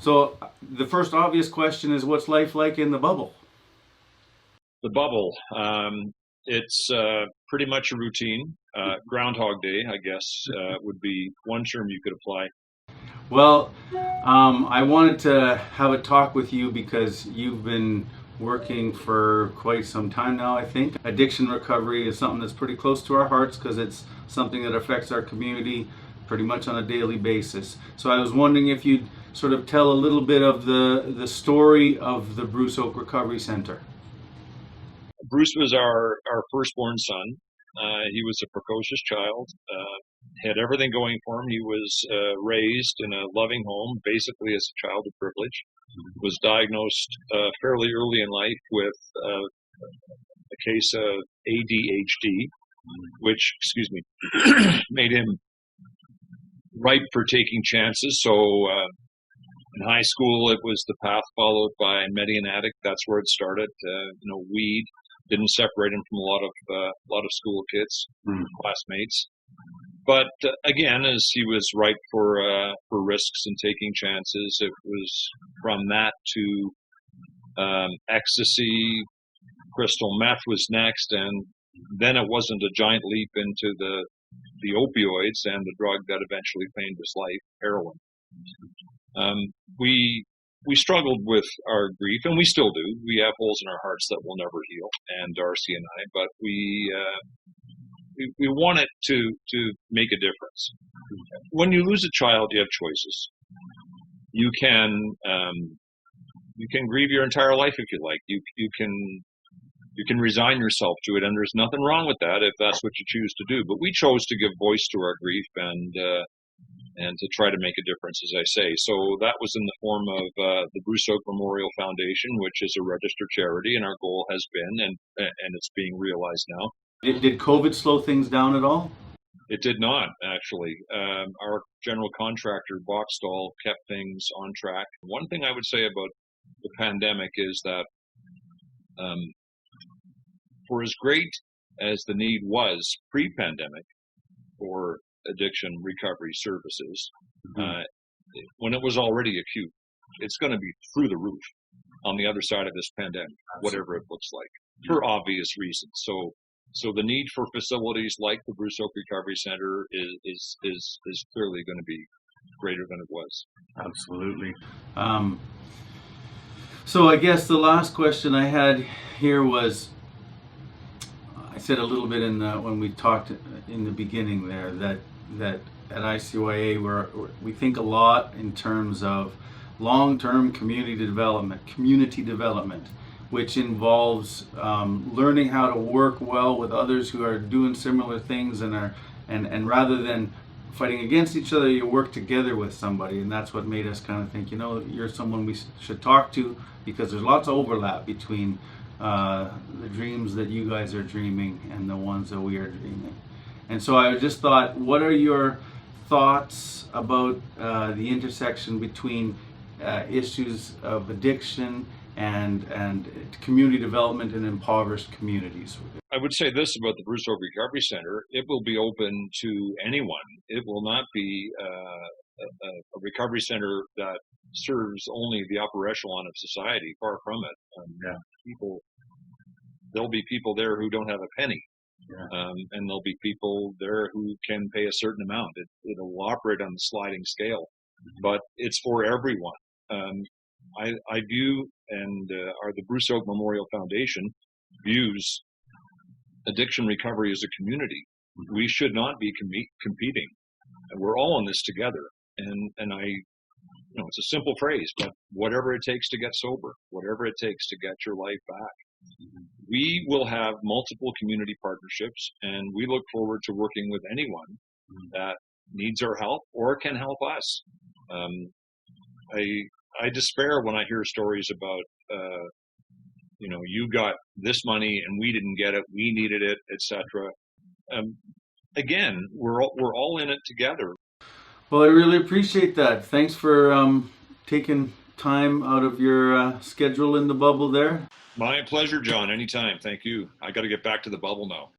So the first obvious question is, what's life like in the bubble? The bubble, it's pretty much a routine. Groundhog Day, I guess, would be one term you could apply. Well, I wanted to have a talk with you because you've been working for quite some time now, I think. Addiction recovery is something that's pretty close to our hearts because it's something that affects our community pretty much on a daily basis. So I was wondering if you'd sort of tell a little bit of the story of the Bruce Oak Recovery Center. Bruce was our firstborn son. He was a precocious child, had everything going for him. He was raised in a loving home, basically as a child of privilege. Was diagnosed fairly early in life with a case of ADHD, which, excuse me, made him ripe for taking chances. So in high school, it was the path followed by Medi and addict. That's where it started. Weed didn't separate him from a lot of school kids, classmates. But again, as he was ripe for risks and taking chances, it was from that to ecstasy. Crystal meth was next, and then it wasn't a giant leap into the opioids and the drug that eventually claimed his life, heroin. We struggled with our grief, and we still do. We have holes in our hearts that will never heal, and Darcy and I. But we wanted to make a difference. When you lose a child, you have choices. You can grieve your entire life if you like. You can resign yourself to it, and there's nothing wrong with that if that's what you choose to do. But we chose to give voice to our grief and to try to make a difference, as I say. So that was in the form of the Bruce Oak Memorial Foundation, which is a registered charity, and our goal has been, and it's being realized now. Did COVID slow things down at all? It did not, actually. Our general contractor, Boxstall, kept things on track. One thing I would say about the pandemic is that for as great as the need was pre-pandemic for addiction recovery services, when it was already acute, it's going to be through the roof on the other side of this pandemic, whatever it looks like, for obvious reasons. So the need for facilities like the Bruce Oak Recovery Center is clearly going to be greater than it was. Absolutely. So I guess the last question I had here was, I said a little bit when we talked in the beginning there that at ICYA we think a lot in terms of long-term community development, which involves learning how to work well with others who are doing similar things and rather than fighting against each other, you work together with somebody. And that's what made us kind of think, you're someone we should talk to, because there's lots of overlap between the dreams that you guys are dreaming and the ones that we are dreaming. And so I just thought, what are your thoughts about the intersection between issues of addiction and community development in impoverished communities? I would say this about the Bruce Oak Recovery Center: it will be open to anyone. It will not be a recovery center that serves only the upper echelon of society. Far from it. There'll be people there who don't have a penny. And there'll be people there who can pay a certain amount. It'll operate on the sliding scale, but it's for everyone. I view, and the Bruce Oak Memorial Foundation views addiction recovery as a community. We should not be competing. We're all in this together. And it's a simple phrase, but whatever it takes to get sober, whatever it takes to get your life back. We will have multiple community partnerships, and we look forward to working with anyone that needs our help or can help us. I despair when I hear stories about, you got this money and we didn't get it, we needed it, etc. Again, we're all in it together. Well, I really appreciate that. Thanks for taking time out of your schedule in the bubble there. My pleasure, John. Anytime. Thank you. I got to get back to the bubble now.